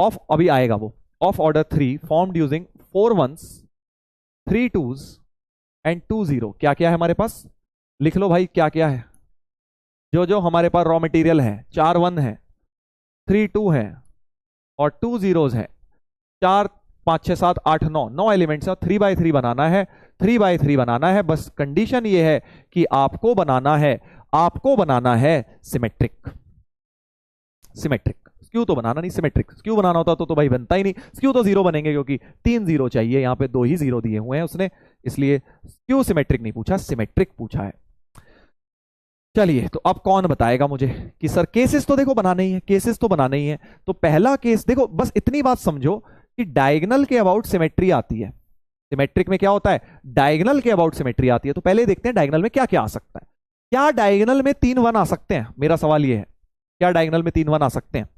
Of अभी आएगा वो, of order 3 formed using 4 1s 3 2s and 2 0। क्या क्या है हमारे पास, लिख लो भाई क्या क्या है। जो जो हमारे पास रॉ मटेरियल है, 4 1 है, 3 2 है और 2 zeros है। 4 5 6 7 8 9 9 एलिमेंट्स है। 3x3 बनाना है, 3x3 बनाना है। बस कंडीशन ये है कि आपको बनाना है सिमेट्रिक। सिमेट्रिक स्क्यू तो बनाना नहीं, सिमेट्रिक। स्क्यू बनाना होता तो भाई बनता ही नहीं। स्क्यू तो 0 बनेंगे क्योंकि 3 0 चाहिए, यहां पे 2 ही 0 दिए हुए हैं उसने, इसलिए स्क्यू सिमेट्रिक नहीं पूछा, सिमेट्रिक पूछा है। चलिए तो अब कौन बताएगा मुझे कि सर केसेस तो देखो बनाने ही है, केसेस तो बनाने ही है। तो पहला केस देखो, बस इतनी बात समझो कि डायगोनल के अबाउट सिमेट्री आती है। सिमेट्रिक में क्या होता है, डायगोनल के अबाउट सिमेट्री आती है। तो पहले देखते हैं डायगोनल में क्या क्या आ सकता है। क्या डायगोनल में 3 1 आ सकते हैं, मेरा सवाल ये है, क्या डायगोनल में 3 1 आ सकते हैं?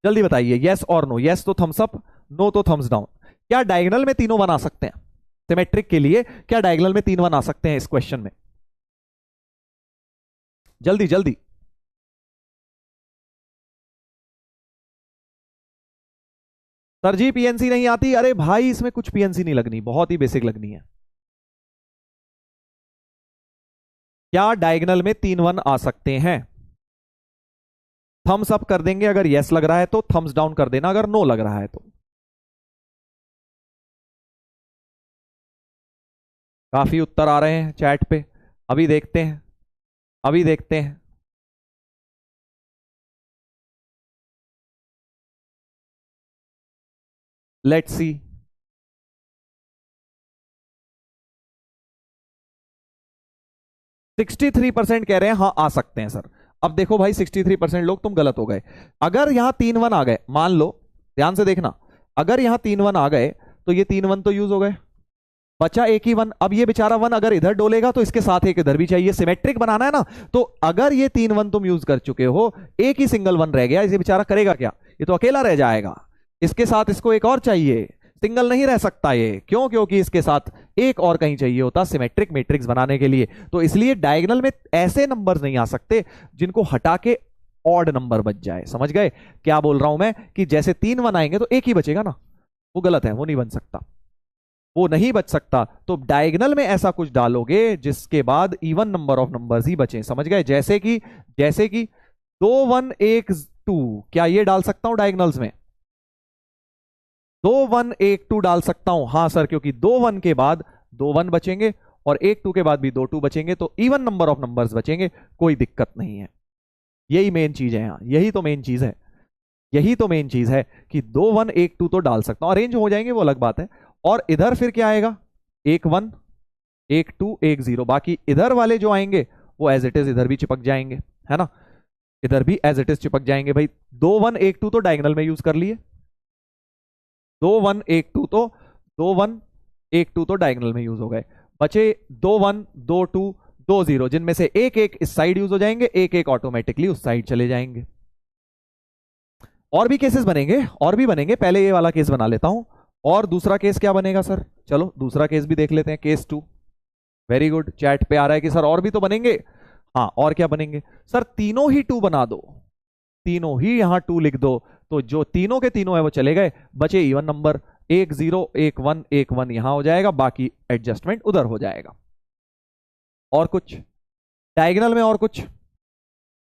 जल्दी बताइए, यस और नो। यस तो थम्स अप, नो तो थम्स डाउन। क्या डायगोनल में तीनों 1 आ सकते हैं सिमेट्रिक के लिए? क्या डायगोनल में 3 1 आ सकते हैं इस क्वेश्चन में? जल्दी जल्दी। सर जी पीएनसी नहीं आती, अरे भाई इसमें कुछ पीएनसी नहीं लगनी, बहुत ही बेसिक लगनी है। क्या डायगोनल में 3 1 आ सकते हैं? थम्स अप कर देंगे अगर यस लग रहा है तो, थम्स डाउन कर देना अगर नो लग रहा है तो। काफी उत्तर आ रहे हैं चैट पे, अभी देखते हैं, अभी देखते हैं। Let's see. 63% कह रहे हैं हाँ आ सकते हैं सर। अब देखो भाई 63% लोग तुम गलत हो गए। अगर यहां 3 1 आ गए, मान लो, ध्यान से देखना, अगर यहां 3 1 आ गए तो ये 3 1 तो यूज हो गए, बचा एक ही 1। अब ये बेचारा 1 अगर इधर डोलेगा तो इसके साथ एक इधर भी चाहिए, सिमेट्रिक बनाना है ना। तो अगर ये 3 1 तुम यूज कर चुके हो, एक ही सिंगल 1 रह गया, इसे बेचारा करेगा क्या? ये तो अकेला रह जाएगा, इसके साथ इसको एक और चाहिए, सिंगल नहीं रह सकता ये। क्यों? क्योंकि इसके साथ एक और कहीं चाहिए होता सिमेट्रिक मैट्रिक्स बनाने के लिए। तो इसलिए डायगोनल में ऐसे नंबर्स नहीं आ सकते जिनको हटा के ऑड नंबर बच जाए। समझ गए क्या बोल रहा हूं मैं? कि जैसे 3 1 आएंगे तो एक ही बचेगा ना, वो गलत है, वो नहीं बन सकता, वो नहीं बच सकता। तो डायगोनल में ऐसा कुछ डालोगे जिसके बाद इवन नंबर ऑफ नंबर्स ही बचे। समझ गए? जैसे कि 2 1 1 2, क्या ये डाल सकता हूं डायगोनल्स में? 2 1 1 2 डाल सकता हूं, हाँ सर, क्योंकि 2 1 के बाद 2 1 बचेंगे और 1 2 के बाद भी 2 2 बचेंगे, तो इवन नंबर ऑफ नंबर्स बचेंगे, कोई दिक्कत नहीं है। यही मेन चीज है यहाँ, यही तो मेन चीज है, यही तो मेन चीज है कि 2 1 1 2 तो डाल सकता हूं, अरेंज हो जाएंगे वो अलग बात है। और इधर फिर क्या आएगा? 1 1 1 2 1 0। बाकी इधर वाले जो आएंगे वो एज इट इज इधर भी चिपक जाएंगे, है ना, इधर भी एज इट इज चिपक जाएंगे भाई। 2 1 1 2 तो डायगोनल में यूज कर लिए, 2 1 1 2 तो 2 1 1 2 तो डायगोनल में यूज हो गए। बचे 2 1 2 2 2 0, जिनमें से एक एक इस साइड यूज हो जाएंगे, एक एक ऑटोमेटिकली उस साइड चले जाएंगे। और भी केसेस बनेंगे, और भी बनेंगे, पहले ये वाला केस बना लेता हूं। और दूसरा केस क्या बनेगा सर? चलो दूसरा केस भी देख लेते हैं, केस 2। वेरी गुड, चैट पे आ रहा है कि सर और भी तो बनेंगे। हाँ, और क्या बनेंगे सर? तीनों ही 2 बना दो, तीनों ही यहां 2 लिख दो, तो जो तीनों के तीनों है वो चले गए, बचे इवन नंबर, 1 0 1 1 1 1 यहां हो जाएगा, बाकी एडजस्टमेंट उधर हो जाएगा। और कुछ डायगोनल में? और कुछ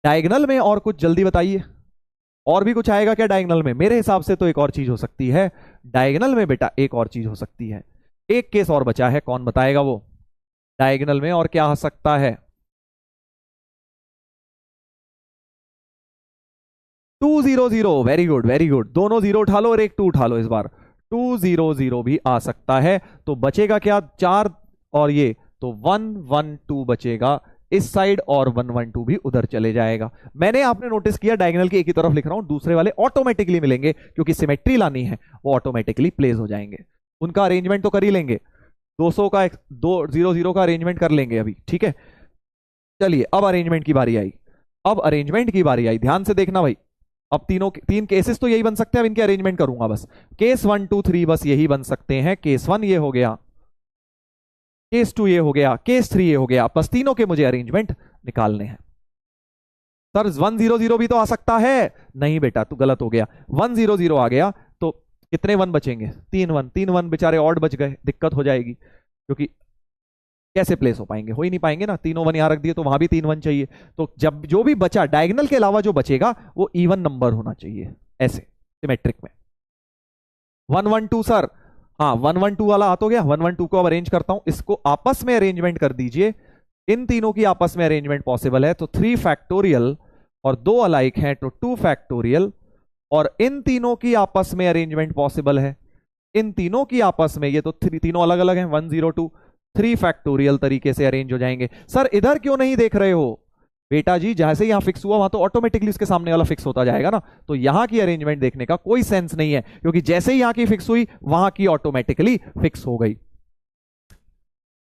डायगोनल में? और कुछ जल्दी बताइए, और भी कुछ आएगा क्या डायगोनल में? मेरे हिसाब से तो एक और चीज हो सकती है डायगोनल में बेटा, एक और चीज हो सकती है। एक केस और बचा है, कौन बताएगा वो डायगोनल में और क्या आ सकता है? 2 0 0, वेरी गुड वेरी गुड, दोनों 0 उठा लो और एक 2 उठा लो इस बार। 2 0 0 भी आ सकता है। तो बचेगा क्या? 4 और ये, तो 1 1 2 बचेगा इस साइड और 1 1 2 भी उधर चले जाएगा। मैंने, आपने नोटिस किया डायगोनल की एक ही तरफ लिख रहा हूं, दूसरे वाले ऑटोमेटिकली मिलेंगे क्योंकि सिमेट्री लानी है, वो ऑटोमेटिकली प्लेस हो जाएंगे। उनका अरेंजमेंट तो कर ही लेंगे, 200 का 2 0 0 का अरेंजमेंट कर लेंगे अभी, ठीक है। चलिए अब अरेंजमेंट की बारी आई, अब अरेंजमेंट की बारी आई, ध्यान से देखना भाई। अब तीन केसेस तो यही बन सकते हैं, अब इनके अरेंजमेंट करूंगा बस। केस 1 2 3 बस यही बन सकते हैं। केस 1 ये हो गया, केस 2 ये हो गया, केस 3 ये हो गया, बस तीनों के मुझे अरेंजमेंट निकालने हैं। सर 100 भी तो आ सकता है। नहीं बेटा तू गलत हो गया, 100 आ गया तो कितने वन बचेंगे? 3 वन, 3 वन बेचारे ऑड बच गए, दिक्कत हो जाएगी, क्योंकि कैसे प्लेस हो पाएंगे, हो ही नहीं पाएंगे ना। तीनों वन यहां रख दिए तो वहां भी 3 वन चाहिए, तो जब जो भी बचा डायगोनल के अलावा जो बचेगा वो इवन नंबर होना चाहिए, ऐसे सिमेट्रिक में। 112 सर, हाँ 112 वाला आ तो गया। 112 को अब अरेंज करता हूं, इसको आपस में अरेंजमेंट कर दीजिए। इन तीनों की आपस में अरेंजमेंट पॉसिबल है तो 3 फैक्टोरियल, और 2 अलाइक हैं तो 2 फैक्टोरियल, और इन तीनों की आपस में अरेंजमेंट पॉसिबल है। इन तीनों की आपस में, ये तो तीनों अलग अलग हैं, 102 3 फैक्टोरियल तरीके से अरेंज हो जाएंगे। सर इधर क्यों नहीं देख रहे हो? बेटा जी जैसे यहां फिक्स हुआ वहां तो ऑटोमेटिकली उसके सामने वाला फिक्स होता जाएगा ना, तो यहां की अरेंजमेंट देखने का कोई सेंस नहीं है, क्योंकि जैसे ही यहां की फिक्स हुई वहां की ऑटोमेटिकली फिक्स हो गई।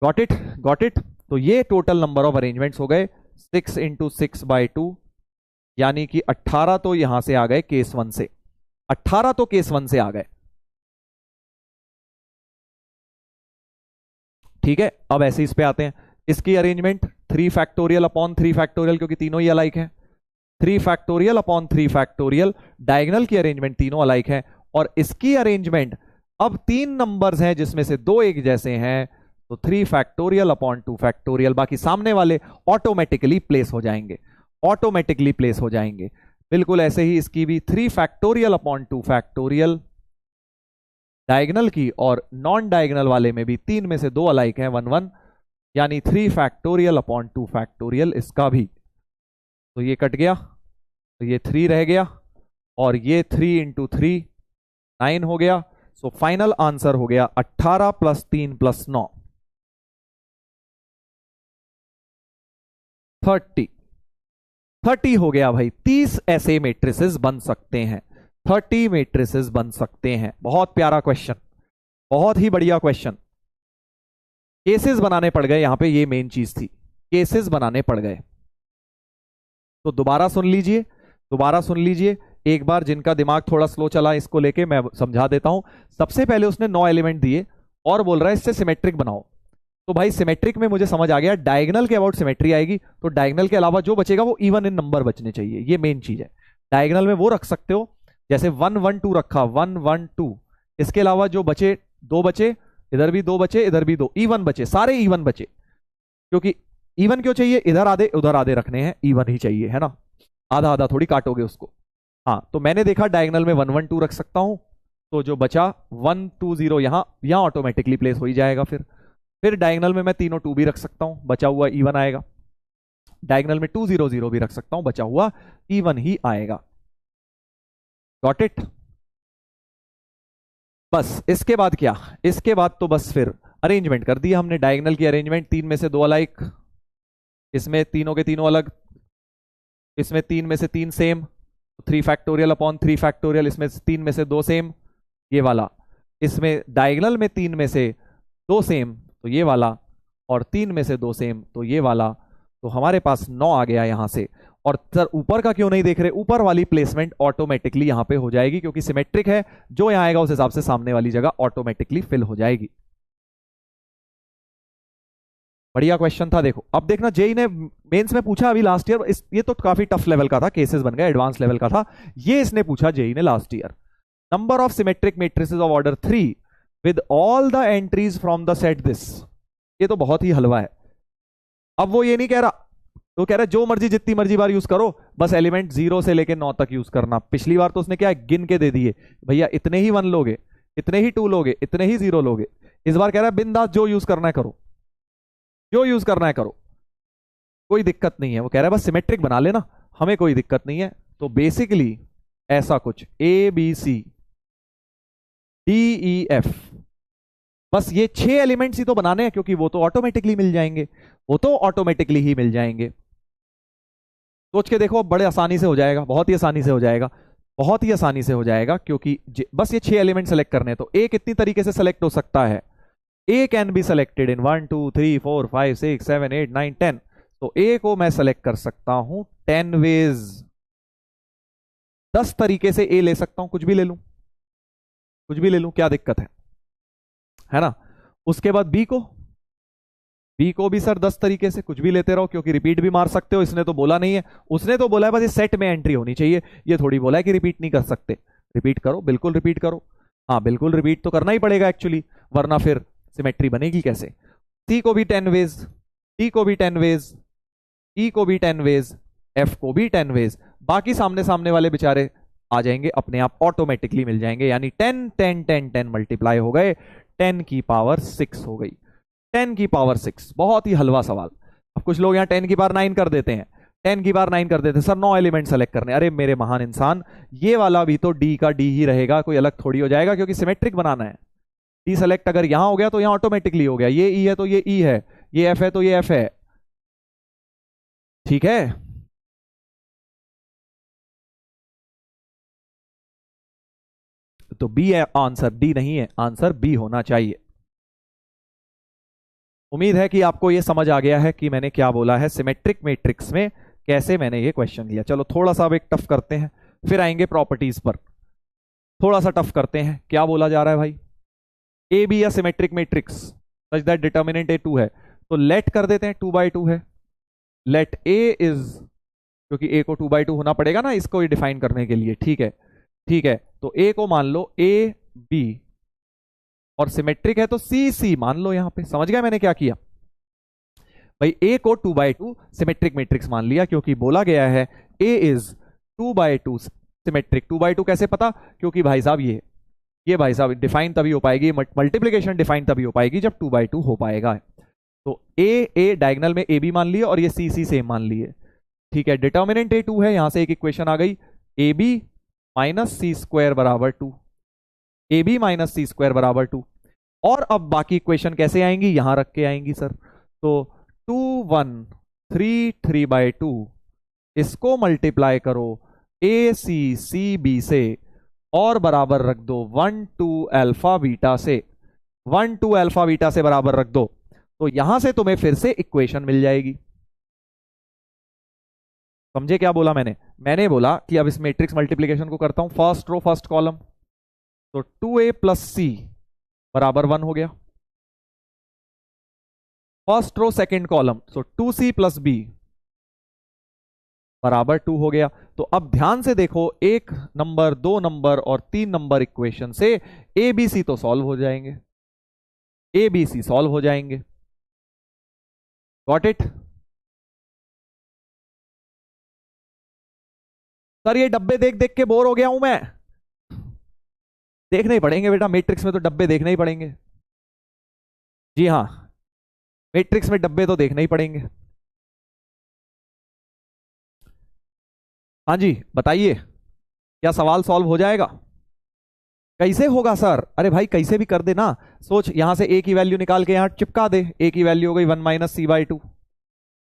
Got it, got it. तो ये टोटल नंबर ऑफ अरेंजमेंट्स हो गए 6 इंटू 6/2, यानी कि 18 तो यहां से आ गए केस 1 से, 18 तो केस 1 से आ गए। ठीक है, अब ऐसे इस पे आते हैं। इसकी अरेंजमेंट 3 फैक्टोरियल अपॉन 3 फैक्टोरियल, क्योंकि तीनों ही अलाइक हैं। 3 फैक्टोरियल अपॉन 3 फैक्टोरियल, डायगोनल की अरेंजमेंट तीनों अलाइक है। और इसकी अरेंजमेंट, अब 3 नंबर्स हैं जिसमें से 2 एक जैसे हैं, तो 3 फैक्टोरियल अपॉन 2 फैक्टोरियल, बाकी सामने वाले ऑटोमेटिकली प्लेस हो जाएंगे, ऑटोमेटिकली प्लेस हो जाएंगे। बिल्कुल ऐसे ही इसकी भी 3 फैक्टोरियल अपॉन 2 फैक्टोरियल, डायगोनल की और नॉन डायगोनल वाले में भी 3 में से 2 अलाइक हैं 1 1, यानी 3 फैक्टोरियल अपॉन 2 फैक्टोरियल, इसका भी। तो ये कट गया, तो ये 3 रह गया, और ये 3 इंटू 3 9 हो गया। सो फाइनल आंसर हो गया 18 + 3 + 9 30। 30 हो गया भाई। 30 ऐसे मैट्रिसेस बन सकते हैं, 30 मैट्रिसेस बन सकते हैं। बहुत प्यारा क्वेश्चन, बहुत ही बढ़िया क्वेश्चन। केसेस बनाने पड़ गए यहां पे, ये मेन चीज थी, केसेस बनाने पड़ गए। तो दोबारा सुन लीजिए, दोबारा सुन लीजिए एक बार, जिनका दिमाग थोड़ा स्लो चला इसको लेके मैं समझा देता हूं। सबसे पहले उसने 9 एलिमेंट दिए और बोल रहा है इससे सिमेट्रिक बनाओ। तो भाई सिमेट्रिक में मुझे समझ आ गया, डायगोनल के अबाउट सिमेट्री आएगी, तो डायगोनल के अलावा जो बचेगा वो इवन इन नंबर बचने चाहिए, ये मेन चीज है। डायगोनल में वो रख सकते हो, जैसे 1 1 2 रखा, 1 1 2, इसके अलावा जो बचे 2 बचे, इधर भी 2 बचे, इधर भी 2, इवन बचे, सारे इवन बचे। क्योंकि इवन क्यों चाहिए, इधर आधे उधर आधे रखने हैं, इवन ही चाहिए, है ना, आधा आधा थोड़ी काटोगे उसको। हाँ तो मैंने देखा डायगोनल में 1 1 2 रख सकता हूं, तो जो बचा 1 2 0 यहां ऑटोमेटिकली प्लेस हो ही जाएगा। फिर डायगोनल में मैं तीनों 2 भी रख सकता हूं, बचा हुआ इवन आएगा। डायगोनल में 2 0 0 भी रख सकता हूं, बचा हुआ इवन ही आएगा। Got it. बस इसके बाद क्या, इसके बाद तो बस फिर अरेंजमेंट कर दिया हमने। डायगोनल की अरेंजमेंट 3 में से 2 अलाइक, इसमें तीनों के तीनों अलग, इसमें 3 में से 3 सेम, 3 फैक्टोरियल अपॉन 3 फैक्टोरियल, इसमें 3 में से 2 सेम, ये वाला। इसमें डायगोनल में 3 में से 2 सेम, तो ये वाला, और 3 में से 2 सेम, तो ये वाला। तो हमारे पास 9 आ गया यहां से। और सर ऊपर का क्यों नहीं देख रहे, ऊपर वाली प्लेसमेंट ऑटोमेटिकली यहां पे हो जाएगी, क्योंकि सिमेट्रिक है, जो यहां आएगा उस हिसाब से सामने वाली जगह ऑटोमेटिकली फिल हो जाएगी। बढ़िया क्वेश्चन था। देखो अब देखना, जेई ने मेंस में पूछा अभी लास्ट ईयर, ये तो काफी टफ लेवल का था, केसेस बन गए, एडवांस लेवल का था। ये इसने पूछा जेई ने last year, number of symmetric matrices of order 3 with all the entries from the set this. ये तो बहुत ही हलवा है। अब वो ये नहीं कह रहा, तो कह रहा है जो मर्जी जितनी मर्जी बार यूज करो, बस एलिमेंट 0 से लेके 9 तक यूज करना। पिछली बार तो उसने क्या गिन के दे दिए, भैया इतने ही 1 लोगे, इतने ही 2 लोगे, इतने ही 0 लोगे। इस बार कह रहा है बिंदास जो यूज करना है करो, जो यूज करना है करो, कोई दिक्कत नहीं है। वो कह रहा है बस सिमेट्रिक बना लेना, हमें कोई दिक्कत नहीं है। तो बेसिकली ऐसा कुछ ABCDEF, बस ये 6 एलिमेंट्स ही तो बनाने हैं, क्योंकि वो तो ऑटोमेटिकली मिल जाएंगे, वो तो ऑटोमेटिकली ही मिल जाएंगे। सोच के देखो, बड़े आसानी से हो जाएगा, बहुत ही आसानी से हो जाएगा, बहुत ही आसानी से हो जाएगा, क्योंकि बस ये 6 एलिमेंट सेलेक्ट करने हैं। तो ए कितनी तरीके से सेलेक्ट हो सकता है, ए कैन बी सेलेक्टेड इन 1 2 3 4 5 6 7 8 9 10। तो ए को मैं सेलेक्ट कर सकता हूं 10 वेज, 10 तरीके से ए ले सकता हूं, कुछ भी ले लूं, कुछ भी ले लूं, क्या दिक्कत है ना। उसके बाद बी को बी को भी सर 10 तरीके से कुछ भी लेते रहो, क्योंकि रिपीट भी मार सकते हो, इसने तो बोला नहीं है। उसने तो बोला है बस ये सेट में एंट्री होनी चाहिए, ये थोड़ी बोला है कि रिपीट नहीं कर सकते। रिपीट करो, बिल्कुल रिपीट करो। हाँ बिल्कुल रिपीट तो करना ही पड़ेगा एक्चुअली, वरना फिर सिमेट्री बनेगी कैसे। सी को भी 10 वेज, डी को भी 10 वेज, ई को भी 10 वेज, एफ को भी 10 वेज, बाकी सामने सामने वाले बेचारे आ जाएंगे अपने आप, ऑटोमेटिकली मिल जाएंगे। यानी 10 10 10 10 मल्टीप्लाई हो गए, 10 की पावर 6 हो गई। 10 की पावर 6, बहुत ही हलवा सवाल। अब कुछ लोग यहाँ 10 की पावर 9 कर देते हैं, 10 की पावर 9 कर देते हैं सर 9 एलिमेंट सेलेक्ट करने। अरे मेरे महान इंसान, ये वाला भी तो डी का डी ही रहेगा, कोई अलग थोड़ी हो जाएगा, क्योंकि सिमेट्रिक बनाना है। डी सेलेक्ट अगर यहां हो गया तो यहां ऑटोमेटिकली हो गया, ये ई है तो ये ई है, ये एफ है तो ये एफ है। ठीक है, तो बी है आंसर, डी नहीं है आंसर, बी होना चाहिए। उम्मीद है कि आपको यह समझ आ गया है कि मैंने क्या बोला है सिमेट्रिक मैट्रिक्स में, कैसे मैंने ये क्वेश्चन लिया। चलो थोड़ा सा अब एक टफ करते हैं, फिर आएंगे प्रॉपर्टीज पर। थोड़ा सा टफ करते हैं, क्या बोला जा रहा है भाई, ए बी या symmetric matrix such that determinant A 2 है, तो लेट कर देते हैं 2/2 है। लेट ए इज, क्योंकि ए को 2/2 होना पड़ेगा ना इसको डिफाइन करने के लिए। ठीक है, ठीक है, तो ए को मान लो ए बी, और सिमेट्रिक है तो सी सी मान लो। यहां पे समझ गया मैंने क्या किया भाई, ए को 2/2 सिमेट्रिक मैट्रिक्स मान लिया, क्योंकि बोला गया है ए इज 2/2 सिमेट्रिक। 2/2 कैसे पता, क्योंकि भाई साहब ये भाई साहब डिफाइन तभी हो पाएगी, मल्टीप्लीकेशन डिफाइन तभी हो पाएगी जब 2/2 हो पाएगा। तो ए डायगोनल में ए बी मान लिए, और ये सी सी सेम मान लिए। ठीक है, डिटर्मिनेंट ए 2 है, यहां से एक इक्वेशन आ गई, A B minus C square बराबर 2, A B minus C square बराबर 2। और अब बाकी इक्वेशन कैसे आएंगी, यहां रख के आएंगी सर। तो 2 1 3 3/2, इसको मल्टीप्लाई करो ए सी सी बी से, और बराबर रख दो 1 2 अल्फा बीटा से, 1 2 अल्फा बीटा से बराबर रख दो, तो यहां से तुम्हें फिर से इक्वेशन मिल जाएगी। समझे क्या बोला मैंने, मैंने बोला कि अब इस मैट्रिक्स मल्टीप्लिकेशन को करता हूं, फर्स्ट रो फर्स्ट कॉलम, तो 2a प्लस सी बराबर 1 हो गया। फर्स्ट रो सेकंड कॉलम, सो 2c प्लस बी बराबर 2 हो गया। तो अब ध्यान से देखो, 1 नंबर 2 नंबर और 3 नंबर इक्वेशन से ए बी सी तो सॉल्व हो जाएंगे, ए बी सी सॉल्व हो जाएंगे। Got it. सर ये डब्बे देख देख के बोर हो गया हूं मैं। देखने ही पड़ेंगे बेटा, मैट्रिक्स में तो डब्बे देखने ही पड़ेंगे। जी हाँ, मैट्रिक्स में डब्बे तो देखने ही पड़ेंगे। हाँ जी बताइए, क्या सवाल सॉल्व हो जाएगा? कैसे होगा सर? अरे भाई कैसे भी कर दे ना, सोच यहां से ए की वैल्यू निकाल के यहां चिपका दे। ए की वैल्यू हो गई 1 माइनस सी बाई 2,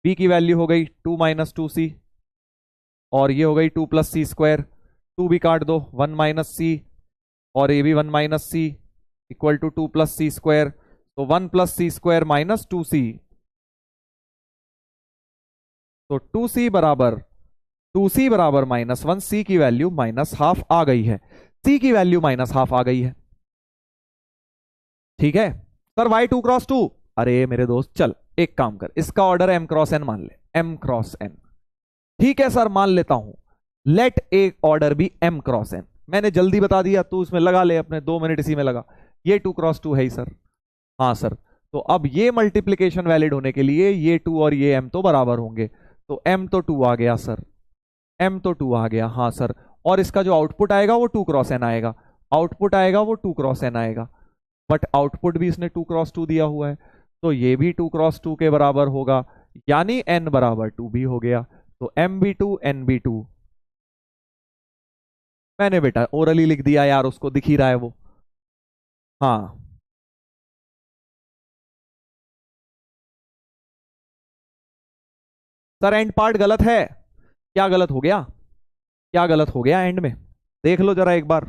बी की वैल्यू हो गई 2 माइनस 2c, और ये हो गई 2 प्लस सी स्क्वायर, 2 भी काट दो 1 माइनस सी, और ये भी 1 minus C equal to 2 plus C square, तो 1 plus C square minus 2c, तो 2c बराबर -1, सी की वैल्यू -½ आ गई है, सी की वैल्यू -½ आ गई है। ठीक है सर, y2 क्रॉस 2, अरे मेरे दोस्त चल एक काम कर, इसका ऑर्डर m क्रॉस n मान ले, m क्रॉस n। ठीक है सर मान लेता हूं, लेट ए ऑर्डर भी m क्रॉस n। मैंने जल्दी बता दिया, तू इसमें लगा ले अपने 2 मिनट इसी में लगा। ये 2 क्रॉस 2 है ही सर, हाँ सर। तो अब ये मल्टीप्लीकेशन वैलिड होने के लिए ये 2 और ये m तो बराबर होंगे, तो m तो 2 आ गया सर, m तो 2 आ गया, हाँ सर। और इसका जो आउटपुट आएगा वो 2 क्रॉस n आएगा, आउटपुट आएगा वो 2 क्रॉस n आएगा, बट आउटपुट भी इसने 2 क्रॉस 2 दिया हुआ है, तो ये भी 2 क्रॉस 2 के बराबर होगा, यानी n बराबर 2 भी हो गया। तो m भी 2 n भी 2। मैंने बेटा ओरली लिख दिया यार, उसको दिख ही रहा है वो। हाँ सर एंड पार्ट गलत है, क्या गलत हो गया, क्या गलत हो गया एंड में, देख लो जरा एक बार।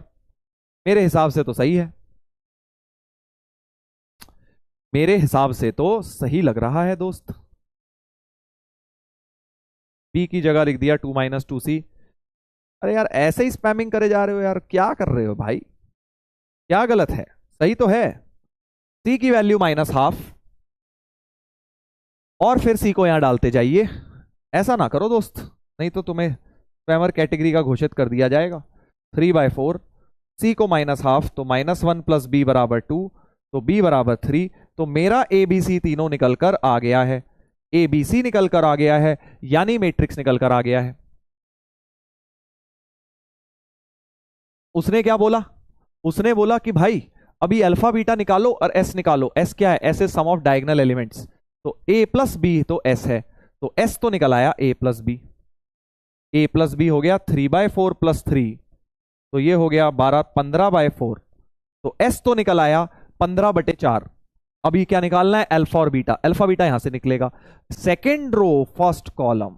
मेरे हिसाब से तो सही है, मेरे हिसाब से तो सही लग रहा है दोस्त। बी की जगह लिख दिया 2 माइनस 2c। अरे यार ऐसे ही स्पैमिंग करे जा रहे हो यार, क्या कर रहे हो भाई, क्या गलत है, सही तो है। सी की वैल्यू -½ और फिर सी को यहां डालते जाइए। ऐसा ना करो दोस्त, नहीं तो तुम्हें स्पैमर कैटेगरी का घोषित कर दिया जाएगा। 3/4, सी को -½ तो -1 + b = 2, तो b = 3। तो मेरा ए बी सी तीनों निकल कर आ गया है, ए बी सी निकल कर आ गया है, यानी मैट्रिक्स निकल कर आ गया है। उसने क्या बोला? उसने बोला कि भाई अभी अल्फा बीटा निकालो और एस निकालो। एस क्या है? S is sum of diagonal elements. तो ए प्लस बी तो एस है, तो एस तो निकल आया A plus B. A plus B हो गया 3/4 + 3, तो ये हो गया 15/4। तो एस तो निकल आया 15/4। अभी क्या निकालना है? अल्फा और बीटा। अल्फा बीटा यहां से निकलेगा। Second row first column,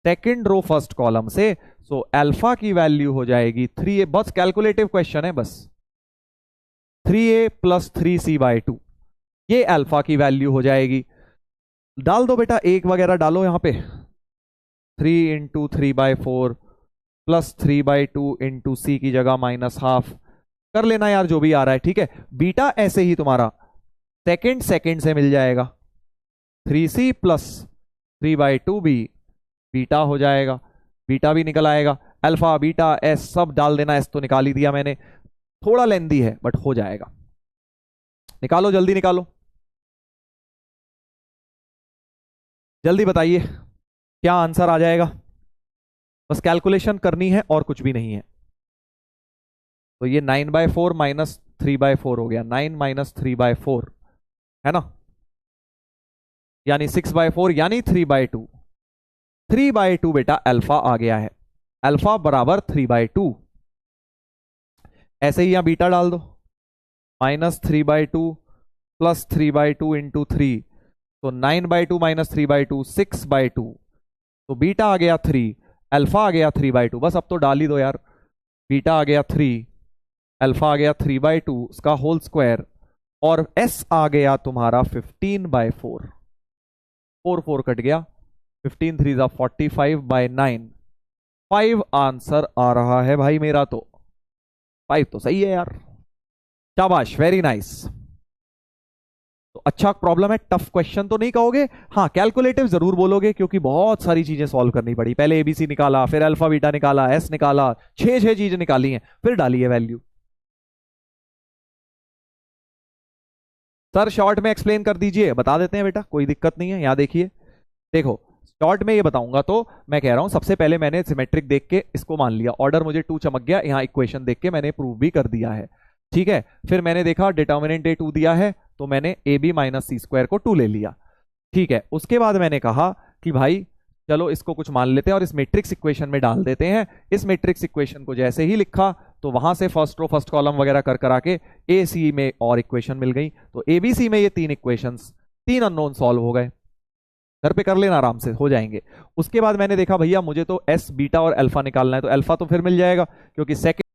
second row first column से, सो अल्फा की वैल्यू हो जाएगी 3a। बस कैलकुलेटिव क्वेश्चन है, बस 3a + 3c/2, ये अल्फा की वैल्यू हो जाएगी। डाल दो बेटा, एक वगैरह डालो यहां पे। 3 × 3/4 + 3/2 × c की जगह -½ कर लेना यार, जो भी आ रहा है, ठीक है। बीटा ऐसे ही तुम्हारा सेकेंड से मिल जाएगा। 3c + 3/2b बीटा हो जाएगा, बीटा भी निकल आएगा। अल्फा बीटा एस सब डाल देना, एस तो निकाल ही दिया मैंने। थोड़ा लेंदी है बट हो जाएगा। निकालो, जल्दी निकालो, जल्दी बताइए क्या आंसर आ जाएगा। बस कैलकुलेशन करनी है और कुछ भी नहीं है। तो ये 9/4 - 3/4 हो गया, 9 - 3/4 है ना, यानी 6/4 यानी 3/2। 3/2 बेटा अल्फा आ गया है, अल्फा बराबर 3/2। ऐसे ही यहां बीटा डाल दो, -3/2 + 3/2 × 3, तो 9/2 - 3/2 6/2, तो बीटा आ गया 3, अल्फा आ गया 3/2। बस अब तो डाल ही दो यार, बीटा आ गया 3, अल्फा आ गया 3/2 उसका होल स्क्वायर, और एस आ गया तुम्हारा 15/4। 4 4 कट गया, 15 3 = 45/9। 5 आंसर आ रहा है भाई मेरा, तो 5 तो सही है यार, शाबाश, वेरी नाइस। तो अच्छा प्रॉब्लम है, टफ क्वेश्चन तो नहीं कहोगे, हाँ कैलकुलेटिव जरूर बोलोगे, क्योंकि बहुत सारी चीजें सॉल्व करनी पड़ी। पहले एबीसी निकाला, फिर अल्फा बीटा निकाला, एस निकाला, 6 चीजें निकाली हैं, फिर डाली है वैल्यू। सर शॉर्ट में एक्सप्लेन कर दीजिए, बता देते हैं बेटा, कोई दिक्कत नहीं है। यहां देखिए, देखो शॉर्ट में ये बताऊंगा, तो मैं कह रहा हूं सबसे पहले मैंने सिमेट्रिक देख के इसको मान लिया, ऑर्डर मुझे 2 चमक गया, यहां इक्वेशन देख के मैंने प्रूव भी कर दिया है, ठीक है। फिर मैंने देखा डिटर्मिनेंट ए 2 दिया है, तो मैंने ए बी - c² को 2 ले लिया, ठीक है। उसके बाद मैंने कहा कि भाई चलो इसको कुछ मान लेते हैं और इस मैट्रिक्स इक्वेशन में डाल देते हैं। इस मैट्रिक्स इक्वेशन को जैसे ही लिखा, तो वहां से फर्स्ट रो फर्स्ट कॉलम वगैरह कर करा के ए सी में और इक्वेशन मिल गई, तो ए बी सी में ये 3 इक्वेशंस, 3 अननोन सॉल्व हो गए। घर पे कर लेना, आराम से हो जाएंगे। उसके बाद मैंने देखा भैया मुझे तो एस बीटा और अल्फा निकालना है, तो अल्फा तो फिर मिल जाएगा, क्योंकि सेकंड